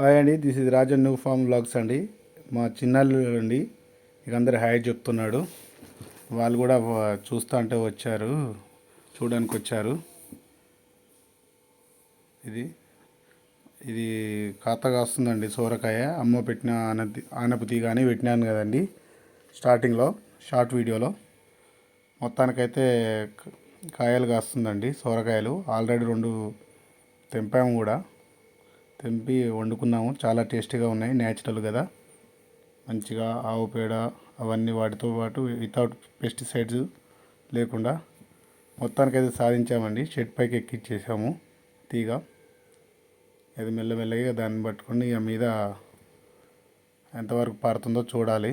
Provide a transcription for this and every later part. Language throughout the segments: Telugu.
హాయ్ అండి, this is Rajan new farm vlogs అండి. మా చిన్నాళ్ళు అండి, ఇక అందరు హాయ్ చెప్తున్నాడు. వాళ్ళు కూడా చూస్తా అంటే వచ్చారు, చూడడానికి వచ్చారు. ఇది ఇది ఖాతా కాస్తుందండి సోరకాయ. అమ్మ పెట్టిన ఆనపతి కానీ పెట్టినాను కదండి స్టార్టింగ్లో షార్ట్ వీడియోలో. మొత్తానికైతే కాయలు కాస్తుందండి సోరకాయలు. ఆల్రెడీ 2 తెంపాము కూడా, తెంపి వండుకున్నాము. చాలా టేస్టీగా ఉన్నాయి, న్యాచురల్ కదా, మంచిగా ఆవు పేడ అవన్నీ వాటితో పాటు వితౌట్ పెస్టిసైడ్స్ లేకుండా మొత్తానికైతే సాధించామండి. షెడ్ పైకి ఎక్కిచ్చేసాము తీగ. అది మెల్లమెల్లగా దాన్ని పట్టుకొని ఇక మీద ఎంతవరకు పారుతుందో చూడాలి.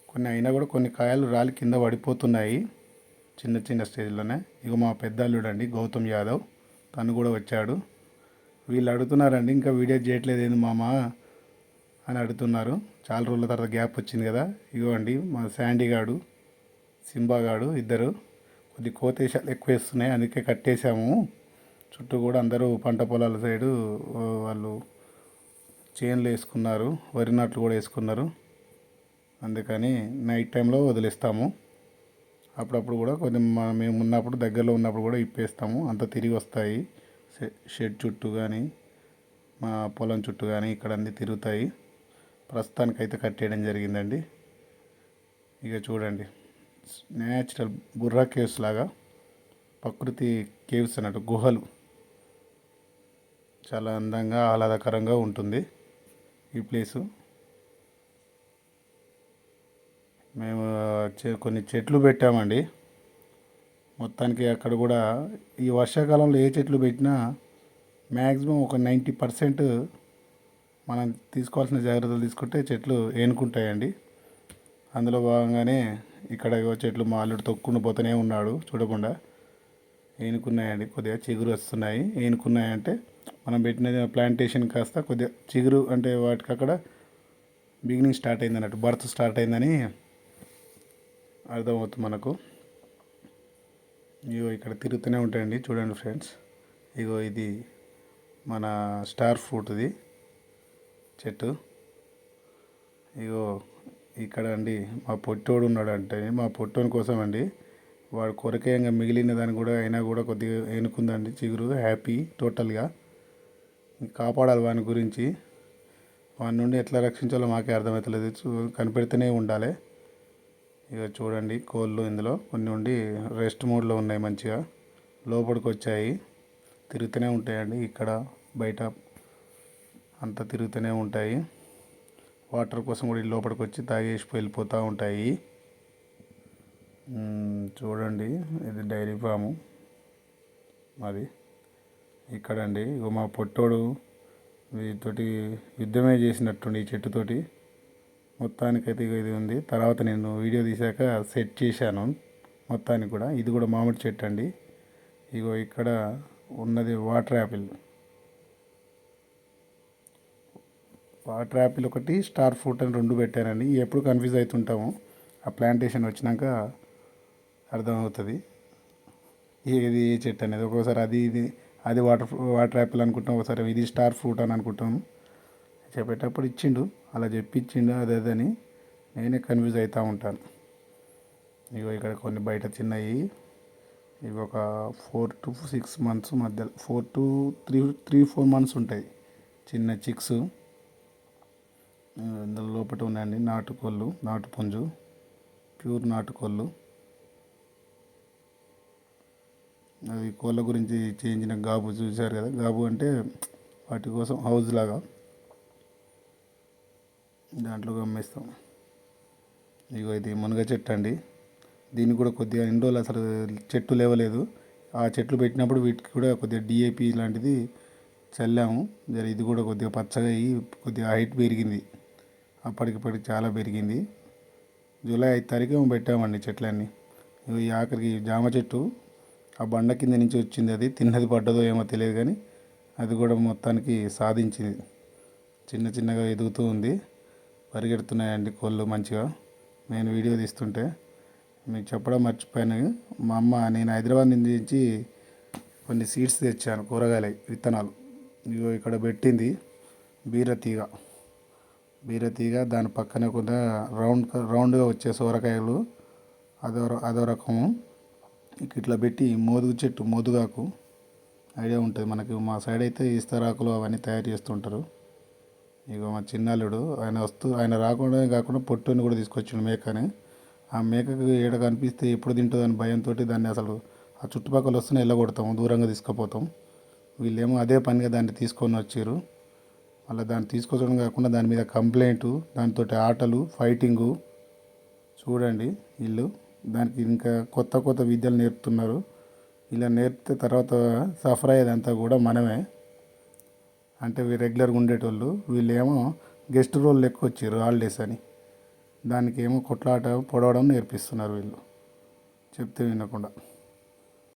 కొన్ని అయినా కూడా కొన్ని కాయలు రాలి కింద పడిపోతున్నాయి చిన్న చిన్న స్టేజ్లోనే. ఇక మా పెద్ద అల్లుడండి గౌతమ్ యాదవ్, తను కూడా వచ్చాడు. వీళ్ళు అడుగుతున్నారండి, ఇంకా వీడియో చేయట్లేదు ఏంది మామ అని అడుగుతున్నారు. చాలా రోజుల తర్వాత గ్యాప్ వచ్చింది కదా. ఇగోండి మా శాండీ గాడు, సింబా గాడు ఇద్దరు కొద్ది కోతేశాలు ఎక్కువ వేస్తున్నాయి, అందుకే కట్టేశాము. చుట్టూ కూడా అందరూ పంట పొలాల సైడు వాళ్ళు చేన్లు వేసుకున్నారు, వరి నాట్లు కూడా వేసుకున్నారు. అందుకని నైట్ టైంలో వదిలేస్తాము. అప్పుడప్పుడు కూడా కొన్ని మేము ఉన్నప్పుడు దగ్గరలో ఉన్నప్పుడు కూడా ఇప్పేస్తాము. అంత తిరిగి వస్తాయి షెడ్ చుట్టూ కానీ మా పొలం చుట్టూ కానీ ఇక్కడ అన్నీ తిరుగుతాయి. ప్రస్తుతానికైతే కట్టేయడం జరిగిందండి. ఇక చూడండి, న్యాచురల్ బుర్రా కేవ్స్ లాగా, ప్రకృతి కేవ్స్ అన్నట్టు గుహలు. చాలా అందంగా ఆహ్లాదకరంగా ఉంటుంది ఈ ప్లేసు. మేము కొన్ని చెట్లు పెట్టామండి. మొత్తానికి అక్కడ కూడా ఈ వర్షాకాలంలో ఏ చెట్లు పెట్టినా మ్యాక్సిమం ఒక 90% మనం తీసుకోవాల్సిన జాగ్రత్తలు తీసుకుంటే చెట్లు ఏనుకుంటాయండి. అందులో భాగంగానే ఇక్కడ చెట్లు మా అల్లుడు తొక్కుని పోతూనే ఉన్నాడు చూడకుండా. ఏనుకున్నాయండి, కొద్దిగా చిగురు వస్తున్నాయి. ఏనుకున్నాయంటే మనం పెట్టిన ప్లాంటేషన్ కాస్త కొద్దిగా చిగురు అంటే వాటికి అక్కడ బిగినింగ్ స్టార్ట్ అయింది అన్నట్టు, బర్త్ స్టార్ట్ అయిందని అర్థమవుతుంది మనకు. ఇగో ఇక్కడ తిరుగుతూనే ఉంటాయండి చూడండి ఫ్రెండ్స్. ఇగో ఇది మన స్టార్ ఫ్రూట్ది చెట్టు. ఇగో ఇక్కడ అండి మా పొట్టోడు ఉన్నాడు అంటే, మా పొట్టోని కోసం అండి, వాడు కొరకేయంగా మిగిలిన దాన్ని కూడా అయినా కూడా కొద్దిగా ఏనుకుందండి చిగురు. హ్యాపీ టోటల్గా. కాపాడాలి వాని గురించి. వాని నుండి ఎట్లా రక్షించాలో మాకే అర్థమవుతలేదు, కనిపెడుతూనే ఉండాలి. ఇక చూడండి కోళ్ళు ఇందులో కొన్ని ఉండి రెస్ట్ మోడ్లో ఉన్నాయి, మంచిగా లోపలికి వచ్చాయి. తిరుగుతూనే ఉంటాయండి ఇక్కడ బయట అంతా తిరుగుతూనే ఉంటాయి. వాటర్ కోసం కూడా లోపలికి వచ్చి తాగేసి వెళ్ళిపోతూ ఉంటాయి. చూడండి, ఇది డైరీ ఫాము మాది ఇక్కడండి. ఇగో మా పొట్టోడు వీటితోటి యుద్ధమే చేసినట్టుండి ఈ చెట్టుతోటి. మొత్తానికైతే ఇది ఉంది. తర్వాత నేను వీడియో తీశాక సెట్ చేశాను మొత్తానికి కూడా. ఇది కూడా మామిడి చెట్టు అండి. ఇగో ఇక్కడ ఉన్నది వాటర్ యాపిల్. వాటర్ యాపిల్ ఒకటి, స్టార్ ఫ్రూట్ అని 2 పెట్టానండి. ఎప్పుడు కన్ఫ్యూజ్ అవుతుంటాము, ఆ ప్లాంటేషన్ వచ్చినాక అర్థమవుతుంది ఇది ఏ చెట్టు అనేది. ఒక్కోసారి అది వాటర్ యాపిల్ అనుకుంటాం, ఒకసారి ఇది స్టార్ ఫ్రూట్ అని అనుకుంటాము. చెప్పేటప్పుడు ఇచ్చిండు, అలా చెప్పించిండు అదని నేనే కన్ఫ్యూజ్ అవుతూ ఉంటాను. ఇగో ఇక్కడ కొన్ని బయట చిన్నవి, ఇవి ఒక 4 to 6 months మధ్యలో, 4 to 3-4 months ఉంటాయి చిన్న చిక్స్. ఇందులో లోపల ఉన్నాయండి నాటుకోళ్ళు, నాటుపుంజు, ప్యూర్ నాటుకోళ్ళు. అవి కోళ్ళ గురించి చేయించిన గాబు చూశారు కదా. గాబు అంటే వాటి కోసం హౌస్ లాగా, దాంట్లో గమ్మేస్తాం. ఇగో ఇది మునగ చెట్టు అండి. దీనికి కూడా కొద్దిగా ఎన్ని రోజులు అసలు చెట్టు లేవలేదు. ఆ చెట్లు పెట్టినప్పుడు వీటికి కూడా కొద్దిగా డిఏపి లాంటిది చల్లాము. ఇది కూడా కొద్దిగా పచ్చగా అయ్యి కొద్దిగా హైట్ పెరిగింది. అప్పటికిప్పటికి చాలా పెరిగింది. జూలై 5 తారీఖు పెట్టామండి చెట్లన్నీ. ఈ ఆఖరికి జామ చెట్టు ఆ బండ కింద నుంచి వచ్చింది, అది తిన్నది పడ్డదో ఏమో తెలియదు కానీ అది కూడా మొత్తానికి సాధించింది. చిన్న చిన్నగా ఎదుగుతూ ఉంది. పరిగెడుతున్నాయండి కోళ్ళు మంచిగా. నేను వీడియో తీస్తుంటే మీకు చెప్పడం మర్చిపోయాను. మా అమ్మ, నేను హైదరాబాద్ నుంచి కొన్ని సీడ్స్ తెచ్చాను, కూరగాయల విత్తనాలు. ఇగో ఇక్కడ పెట్టింది. బీరతీగ. బీరతీగ దాని పక్కన కూడా రౌండ్గా వచ్చే సోరకాయలు అదో రకము. ఇట్లా పెట్టి మోదుగు చెట్టు, మోదుగాకు ఐడియా ఉంటుంది మనకి. మా సైడ్ అయితే ఇస్తరాకులు అవన్నీ తయారు చేస్తుంటారు. ఇక మా చిన్నల్లుడు ఆయన రాకుండా కాకుండా పొట్టుని కూడా తీసుకొచ్చిండు మేకని. ఆ మేకకు ఏడ కనిపిస్తే ఎప్పుడు తింటుందని భయంతో దాన్ని అసలు ఆ చుట్టుపక్కల వస్తూనే వెళ్ళగొడతాము, దూరంగా తీసుకుపోతాం. వీళ్ళేమో అదే పనిగా దాన్ని తీసుకొని వచ్చారు. అలా దాన్ని తీసుకొచ్చడం కాకుండా దాని మీద కంప్లైంట్, దాంతో ఆటలు, ఫైటింగు. చూడండి వీళ్ళు దానికి ఇంకా కొత్త కొత్త విద్యలు నేర్పుతున్నారు. ఇలా నేర్పితే తర్వాత సఫర్ అయ్యేదంతా కూడా మనమే. అంటే రెగ్యులర్గా ఉండేటోళ్ళు, వీళ్ళేమో గెస్ట్ రోల్ లెక్క వచ్చారు హాలిడేస్ అని. దానికి ఏమో కొట్లాట పొడవడం నేర్పిస్తున్నారు వీళ్ళు, చెప్తే వినకుండా.